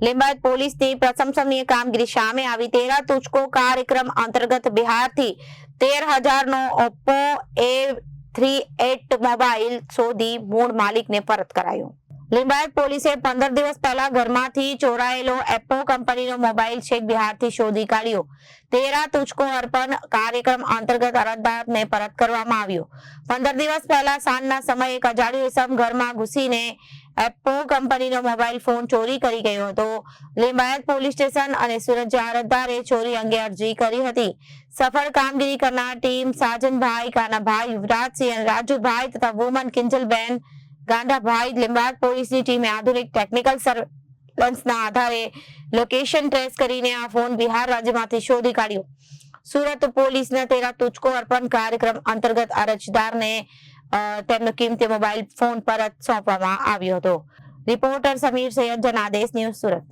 लिंबायत પોલીસની પ્રશંસનીય કામગીરી સામે આવી। તેરા તુજકો કાર્યક્રમ અંતર્ગત બિહારથી 13,000નો ઓપ્પો A38 મોબાઈલ શોધી મૂળ માલિકને પરત કરાયો। लिंबायत પોલીસે 15 દિવસ પહેલા ઘરમાંથી ચોરાયેલો એપ્પો કંપનીનો મોબાઈલ છેક બિહારથી શોધી કાઢ્યો। તેરા તુજકો અર્પણ કાર્યક્રમ અંતર્ગત અરજદારને પરત કરવામાં આવ્યો। 15 દિવસ પહેલા સાંજના સમયે એક અજાણ્યો ઇસમ ઘરમાં ઘૂસીને એપ્પો કંપનીનો મોબાઈલ ફોન ચોરી કરી ગયો હતો। लिंबायत પોલીસ સ્ટેશન અને સુરત અરજદારે ચોરી અંગે અરજી કરી હતી। સફળ કામગીરી કરનાર ટીમ સાજનભાઈ, કાનાભાઈ, યુવરાજસિંહ અને રાજુભાઈ તથા વુમન કિંજલબેન ગાંડાભાઈ लिंबायत પોલીસની ટીમે આધુનિક ટેકનિકલ સર્વેલન્સના આધારે લોકેશન ટ્રેસ કરીને આ ફોન બિહાર રાજ્યમાંથી શોધી કાઢ્યો। સુરત પોલીસના તેરા તુજકો અર્પણ કાર્યક્રમ અંતર્ગત અરજદારને તેમનો કિંમતી મોબાઈલ ફોન પરત સોંપવામાં આવ્યો હતો। Reporter Samir Syed, Janadesh News, Surat.